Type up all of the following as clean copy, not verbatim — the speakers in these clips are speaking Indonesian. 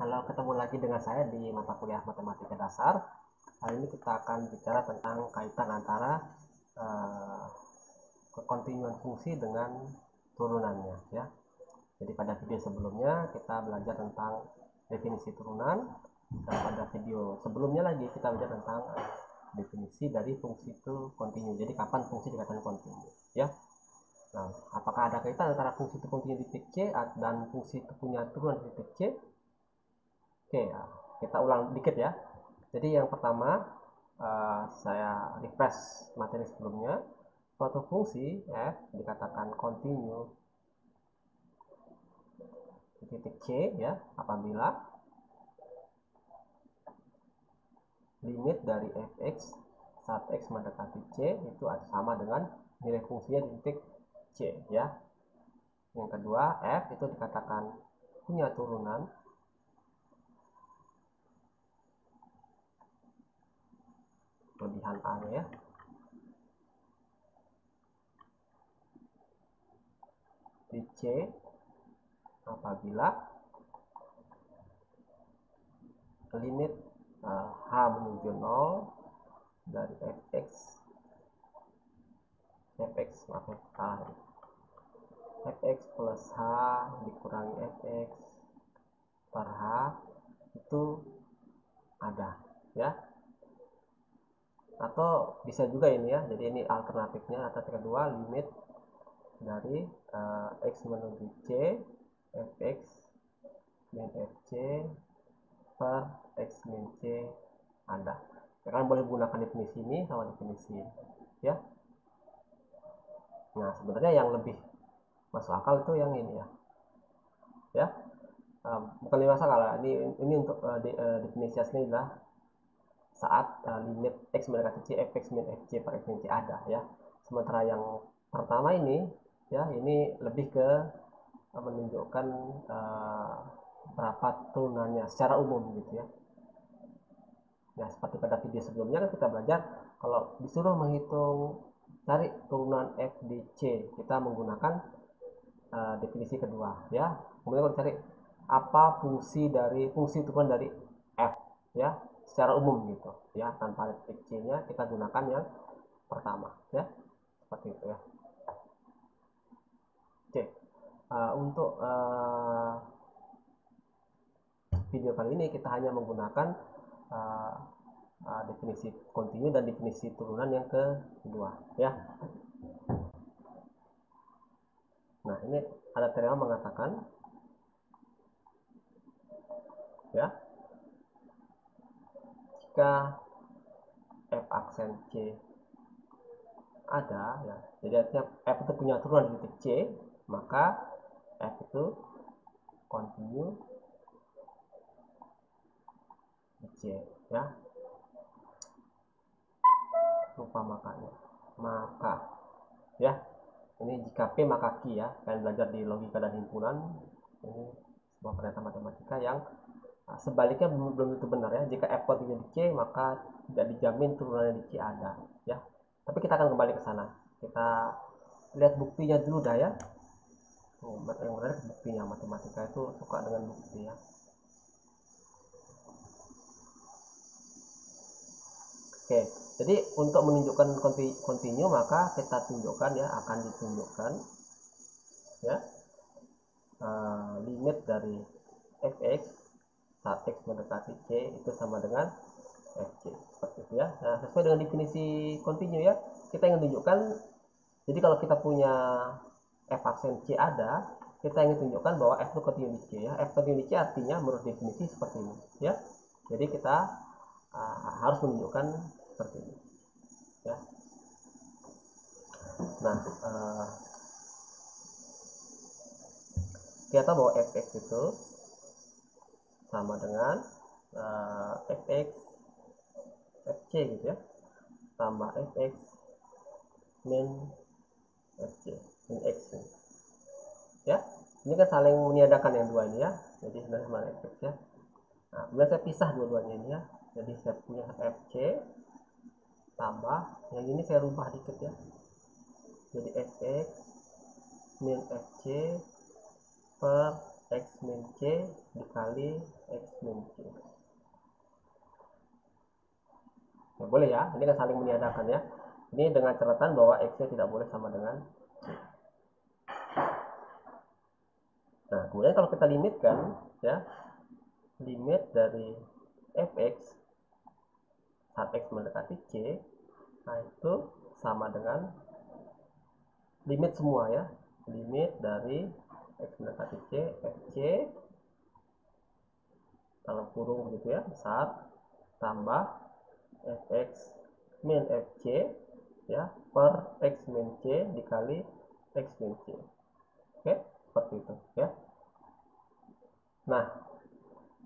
Halo, ketemu lagi dengan saya di mata kuliah Matematika Dasar. Hari ini kita akan bicara tentang kaitan antara kekontinuan fungsi dengan turunannya, ya. Jadi pada video sebelumnya kita belajar tentang definisi turunan, dan pada video sebelumnya lagi kita belajar tentang definisi dari fungsi itu kontinu. Jadi kapan fungsi dikatakan kontinu, ya. Nah, apakah ada kaitan antara fungsi itu kontinu di titik C dan fungsi itu punya turunan di titik C? Oke, ya. Kita ulang dikit ya. Jadi yang pertama, saya refresh materi sebelumnya. Suatu fungsi f dikatakan kontinu di titik C ya apabila limit dari fx saat x mendekati C itu sama dengan nilai fungsinya di titik C ya. Yang kedua, f itu dikatakan punya turunan kelebihan A ya di C apabila limit H menuju 0 dari fx plus H dikurangi fx per H itu ada ya, atau bisa juga ini ya, jadi ini alternatifnya. Atau kedua, limit dari x menuju C fx min fc per x min c ada. Kalian boleh gunakan definisi ini sama definisi ya. Nah, sebenarnya yang lebih masuk akal itu yang ini ya, bukan lebih masuk akal, ini untuk definisi aslinya adalah saat limit x mendekati C fx min fc per x min c ada ya. Sementara yang pertama ini ya, ini lebih ke menunjukkan berapa turunannya secara umum gitu ya. Nah, seperti pada video sebelumnya kan kita belajar kalau disuruh menghitung cari turunan f di C, kita menggunakan definisi kedua ya. Kemudian kalau cari apa fungsi turunan dari f ya secara umum gitu ya, tanpa titik C nya kita gunakan yang pertama ya, seperti itu ya. Oke, untuk video kali ini kita hanya menggunakan definisi kontinu dan definisi turunan yang kedua ya. Nah, ini ada teorema mengatakan ya, jika f aksen C ada ya, jadi artinya f itu punya turunan di titik C, maka f itu kontinu di C ya. Lupa makanya, maka ya, ini jika P maka Q ya. Kalian belajar di logika dan himpunan, ini sebuah pernyataan matematika yang sebaliknya belum tentu benar ya. Jika F kontinu di C, maka tidak dijamin turunannya di C ada ya. Tapi kita akan kembali ke sana. Kita lihat buktinya dulu dah ya. Yang menarik buktinya, matematika itu suka dengan bukti ya. Oke, jadi untuk menunjukkan kontinu maka kita tunjukkan ya, akan ditunjukkan ya limit dari fx saat x mendekati C itu sama dengan fc, seperti itu ya. Nah, sesuai dengan definisi kontinu ya, kita ingin tunjukkan, jadi kalau kita punya f aksen C ada, kita ingin tunjukkan bahwa f itu kontinu di C ya. F kontinu di C artinya menurut definisi seperti ini ya. Jadi kita harus menunjukkan seperti ini ya. Nah, kita tahu bahwa fx itu sama dengan fx fc gitu ya, tambah fx min fc min x ya. Ini kan saling meniadakan yang dua ini ya, jadi sebenarnya sama fx ya. Nah, kemudian saya pisah dua-duanya ini ya, jadi saya punya fc tambah yang ini saya rubah dikit ya, jadi fx min fc per X min C dikali X min C. Nah, boleh ya, ini kan saling meniadakan ya. Ini dengan catatan bahwa X-nya tidak boleh sama dengan C. Nah, kemudian kalau kita limitkan ya, limit dari fx saat X mendekati C, nah itu sama dengan limit semua ya, limit dari X mendekati C, Fc dalam kurung begitu ya, saat tambah Fx min Fc ya per X min C dikali X min C. Oke, seperti itu ya. Nah,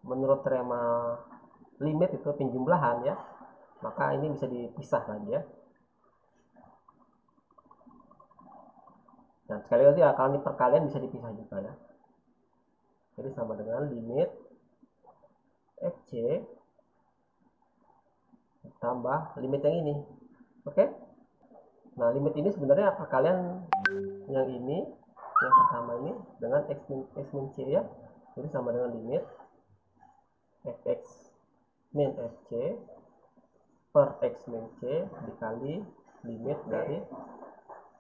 menurut teorema limit itu penjumlahan ya, maka ini bisa dipisah lagi ya. Nah, sekali lagi ya, kalau di perkalian bisa dipisah juga ya. Jadi sama dengan limit Fc tambah limit yang ini. Oke? Nah, limit ini sebenarnya perkalian yang ini, yang pertama ini dengan X min C ya. Jadi sama dengan limit Fx min Fc per X min C dikali limit dari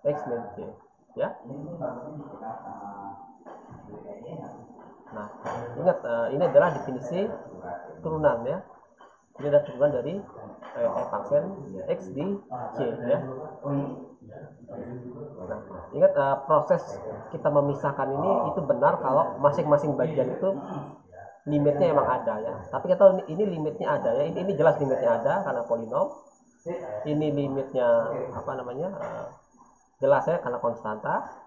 X min C ya. Nah, ingat ini adalah definisi turunan ya. Ini adalah turunan dari f aksen X di C ya. Nah, ingat proses kita memisahkan ini itu benar kalau masing-masing bagian itu limitnya emang ada ya. Tapi kita ini limitnya ada ya. Ini jelas limitnya ada karena polinom. Ini limitnya apa namanya? Jelas ya karena konstanta.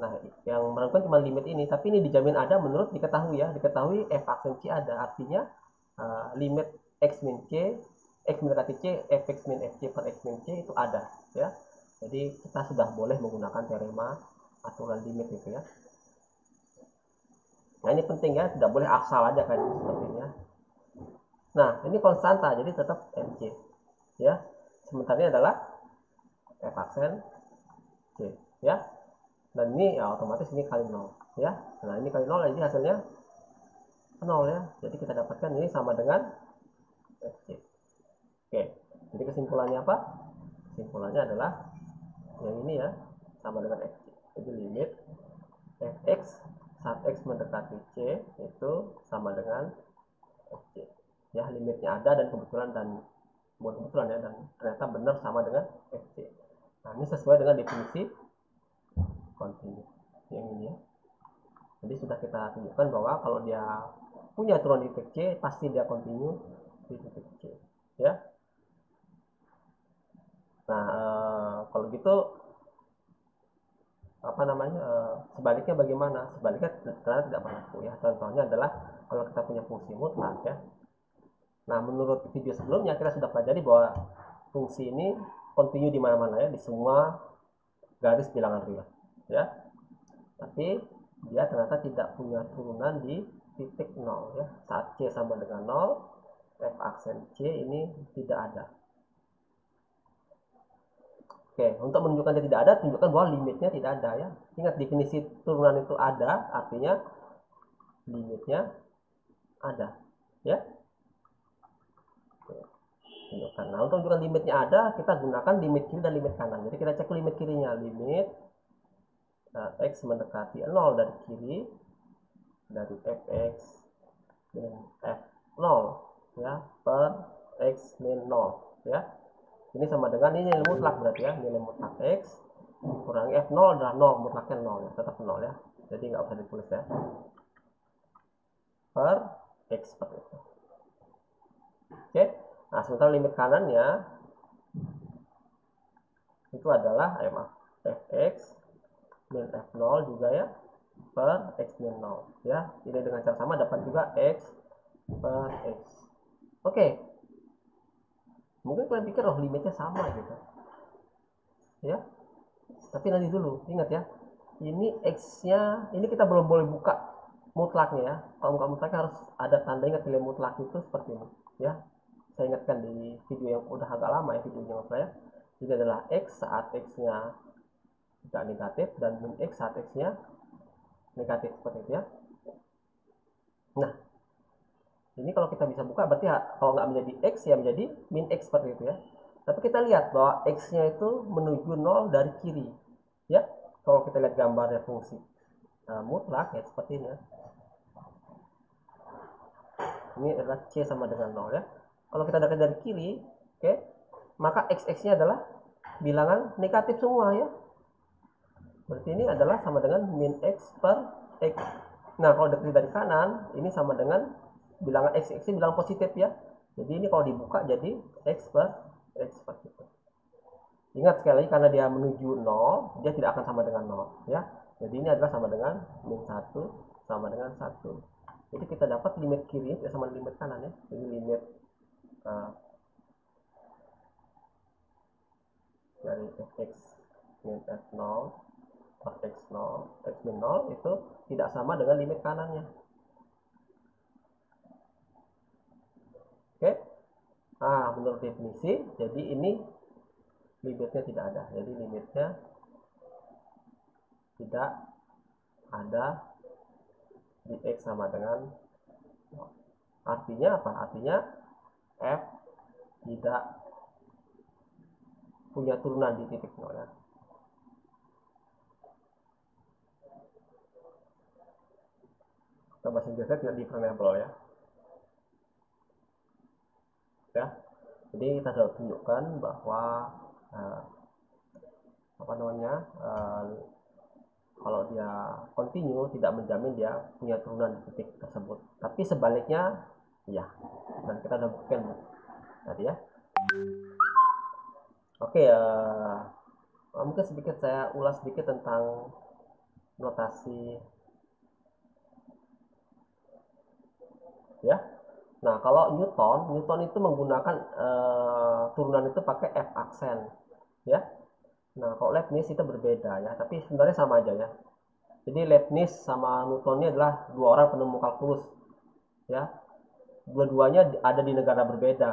Nah, yang menentukan cuma limit ini, tapi ini dijamin ada menurut diketahui ya. Diketahui f aksen C ada, artinya limit X min C, X mendekati C, Fx min Fc per X min C itu ada ya. Jadi kita sudah boleh menggunakan teorema aturan limit itu ya. Nah, ini penting ya, tidak boleh asal aja kan sepertinya. Nah, ini konstanta, jadi tetap Mc ya. Sementara ini adalah f aksen C ya. Dan ini ya, otomatis ini kali 0 ya. Nah, ini kali 0 jadi hasilnya 0 ya. Jadi kita dapatkan ini sama dengan Fc. Oke, jadi kesimpulannya apa? Kesimpulannya adalah yang ini ya, sama dengan Fc. Jadi limit Fx saat X mendekati C itu sama dengan Fc ya. Limitnya ada dan kebetulan dan bukan kebetulan ya, dan ternyata benar sama dengan Fc. Nah, ini sesuai dengan definisi kontinu yang ini ya. Jadi sudah kita tunjukkan bahwa kalau dia punya turunan di titik C, pasti dia kontinu di titik C ya. Nah, kalau gitu apa namanya, sebaliknya bagaimana? Sebaliknya ternyata tidak berlaku ya. Contohnya adalah kalau kita punya fungsi mutlak ya. Nah, menurut video sebelumnya kita sudah pelajari bahwa fungsi ini kontinu di mana-mana ya, di semua garis bilangan real ya. Tapi dia ternyata tidak punya turunan di titik 0 ya. Saat C sama dengan 0, f aksen C ini tidak ada. Oke, untuk menunjukkan dia tidak ada, tunjukkan bahwa limitnya tidak ada ya. Ingat definisi turunan itu ada, artinya limitnya ada ya. Tunjukkan. Nah, untuk menunjukkan limitnya ada, kita gunakan limit kiri dan limit kanan. Jadi kita cek limit kirinya, limit X mendekati 0 dari kiri, dari Fx min F0 ya, per X min 0 ya. Ini sama dengan ini nilai mutlak berarti ya, nilai mutlak X dikurangi F0 adalah 0, mutlaknya 0 ya, tetap 0 ya. Jadi nggak usah ditulis ya. Per X seperti itu. Oke, nah sementara limit kanannya itu adalah Fx min F0 juga ya, per X min 0 ya. Ini dengan cara sama dapat juga X per X. Oke, mungkin kalian pikir oh limitnya sama gitu ya, tapi nanti dulu ingat ya, ini X nya ini kita belum boleh buka mutlaknya ya. Kalau buka mutlaknya harus ada tanda ingat nilai mutlak itu seperti ini ya. Saya ingatkan di video yang udah agak lama ya, videonya saya. Ini adalah X saat X nya tidak negatif dan min X saat X nya negatif seperti itu ya. Nah, ini kalau kita bisa buka berarti kalau nggak menjadi X ya menjadi min X seperti itu ya. Tapi kita lihat bahwa X-nya itu menuju 0 dari kiri. Ya, kalau kita lihat gambarnya fungsi mutlak ya seperti ini ya. Ini adalah C sama dengan 0 ya. Kalau kita lihat dari kiri, oke, maka X-nya adalah bilangan negatif semua ya. Berarti ini adalah sama dengan min X per X. Nah, kalau dari kanan, ini sama dengan bilangan X ini bilangan positif ya. Jadi ini kalau dibuka jadi X per X seperti itu. Ingat sekali lagi karena dia menuju 0, dia tidak akan sama dengan 0 ya. Jadi ini adalah sama dengan min 1 sama dengan 1. Jadi kita dapat limit kiri tidak sama dengan limit kanan ya. Jadi limit dari fx min f0 per x0 x min 0 itu tidak sama dengan limit kanannya. Oke. Nah, menurut definisi, jadi ini limitnya tidak ada. Jadi limitnya tidak ada di x sama dengan 0. Artinya apa? Artinya f tidak punya turunan di titik 0 ya. Kita bahasa Inggrisnya tidak differentiable ya. Ya. Jadi kita sudah tunjukkan bahwa kalau dia continue tidak menjamin dia punya turunan di titik tersebut. Tapi sebaliknya iya. Dan kita sudah buktikan tadi ya. Oke, mungkin sedikit saya ulas sedikit tentang notasi ya. Nah, kalau Newton itu menggunakan turunan itu pakai F aksen ya. Nah, kalau Leibniz itu berbeda ya, tapi sebenarnya sama aja ya. Jadi Leibniz sama Newton ini adalah dua orang penemu kalkulus ya. Dua-duanya ada di negara berbeda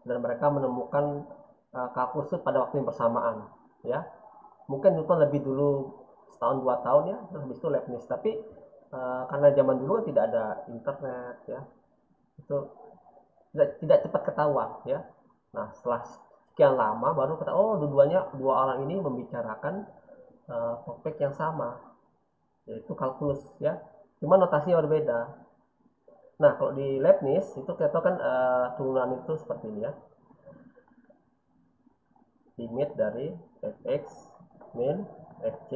dan mereka menemukan kalkulus pada waktu yang bersamaan ya. Mungkin Newton lebih dulu setahun 2 tahun ya, terus habis itu Leibniz. Tapi karena zaman dulu kan tidak ada internet ya, itu tidak cepat ketahuan ya. Nah, setelah sekian lama baru kita dua orang ini membicarakan topik yang sama, yaitu kalkulus ya. Cuma notasinya berbeda. Nah, kalau di Leibniz itu kita tahu kan turunan itu seperti ini ya. Limit dari fx min fc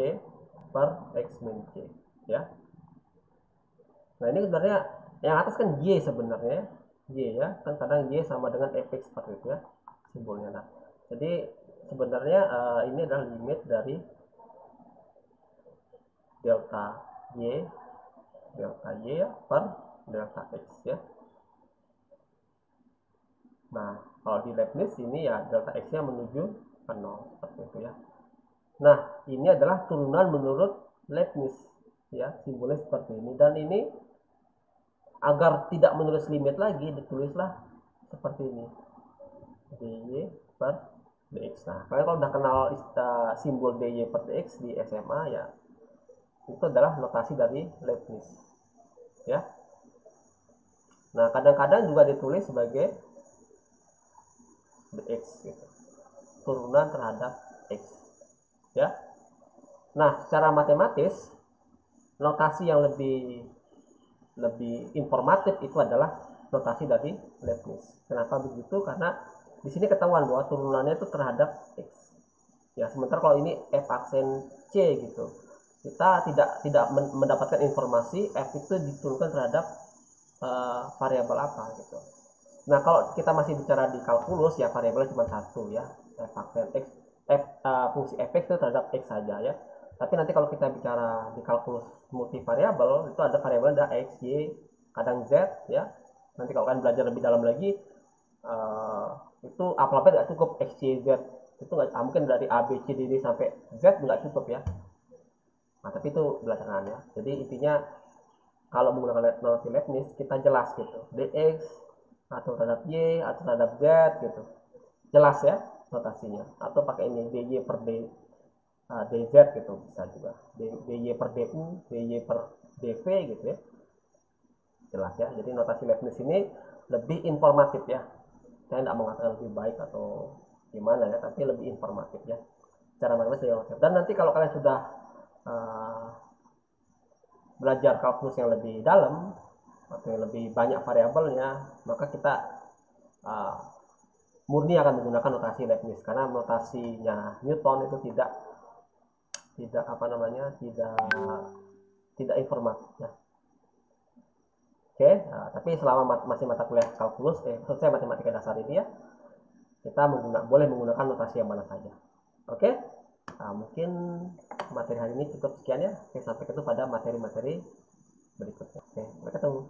per x min c ya. Nah, ini sebenarnya yang atas kan y sebenarnya y ya, kan kadang y sama dengan fx seperti itu ya simbolnya. Nah, jadi sebenarnya ini adalah limit dari delta y ya per delta x ya. Nah, kalau di Leibniz ini ya delta x-nya menuju ke 0 seperti itu ya. Nah, ini adalah turunan menurut Leibniz ya, simbolnya seperti ini. Dan ini agar tidak menulis limit lagi ditulislah seperti ini, dy per dx. Nah, kalian kalau udah kenal simbol dy per dx di SMA ya, itu adalah notasi dari Leibniz ya. Nah, kadang-kadang juga ditulis sebagai dx gitu, turunan terhadap x ya. Nah, secara matematis notasi yang lebih informatif itu adalah notasi dari Leibniz. Kenapa begitu? Karena di sini ketahuan bahwa turunannya itu terhadap x. Ya, sementara kalau ini f aksen c gitu, kita tidak mendapatkan informasi f itu diturunkan terhadap variabel apa gitu. Nah, kalau kita masih bicara di kalkulus ya variabelnya cuma satu ya, f aksen x, fungsi fx itu terhadap x saja ya. Tapi nanti kalau kita bicara di kalkulus multivariabel itu ada variabel ada x, y, kadang z ya. Nanti kalau kalian belajar lebih dalam lagi itu alfabet nggak cukup x, y, z itu nggak mungkin dari a, b, c, d, d sampai z nggak cukup ya. Nah, tapi itu belakangan ya. Jadi intinya kalau menggunakan notasi Leibniz kita jelas gitu, dx atau terhadap y atau terhadap z gitu, jelas ya notasinya. Atau pakai ini dy per dz gitu bisa juga, dy per du, dy per dv gitu ya. jelas ya. Jadi notasi Leibniz ini lebih informatif ya. Saya tidak mengatakan lebih baik atau gimana ya, tapi lebih informatif ya. Cara matematis lebih informatif. Dan nanti kalau kalian sudah belajar kalkulus yang lebih dalam atau yang lebih banyak variabelnya, maka kita murni akan menggunakan notasi Leibniz, karena notasinya Newton itu tidak apa namanya, tidak informatif ya. Oke, tapi selama masih mata kuliah kalkulus, maksud saya matematika dasar ini ya, kita boleh menggunakan notasi yang mana saja. Oke, mungkin materi hari ini cukup sekian ya. Oke, sampai ketemu pada materi-materi berikutnya. Oke, sampai ketemu.